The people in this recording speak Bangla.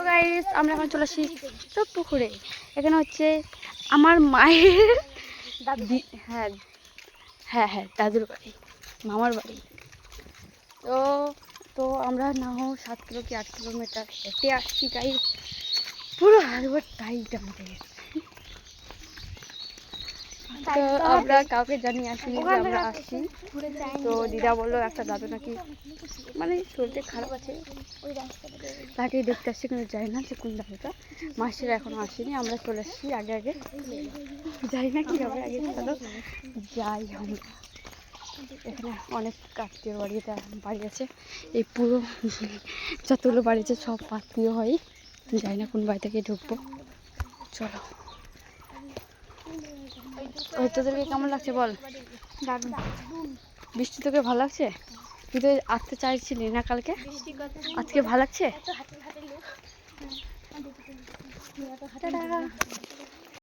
গাইস আমরা এখন চলে আসি তো পুকুরে। এখানে হচ্ছে আমার মায়ের দাদি, হ্যাঁ হ্যাঁ হ্যাঁ দাদুর বাড়ি, মামার বাড়ি। তো তো আমরা না হোক 7 কিলো কি 8 কিলোমিটার হেঁটে আসছি গাইস, পুরো হারবার টাইট আমাদের। তো আমরা কাউকে জানিয়ে আসিনি যে আমরা আসছি। তো দিদা বললো একটা দাদু নাকি মানে শরীরটা খারাপ আছে, তাকেই দেখতে আসছি, কিন্তু যাই না যে কোন দাদুটা। মাসিরা এখনো আসেনি, আমরা চলে আসছি আগে আগে, যাই না কি হবে আগে, চলো যাই আমরা। এখানে অনেক আত্মীয় বাড়ি আছে, এই পুরো যতগুলো বাড়ি আছে সব আত্মীয় হয়, যাই না কোন বাড়ি থেকে ঢুকবো। চলো। ওই তোদেরকে কেমন লাগছে বল? বৃষ্টি তোকে ভালো লাগছে? তুই তো আসতে চাইছিলি না কালকে, আজকে ভালো লাগছে?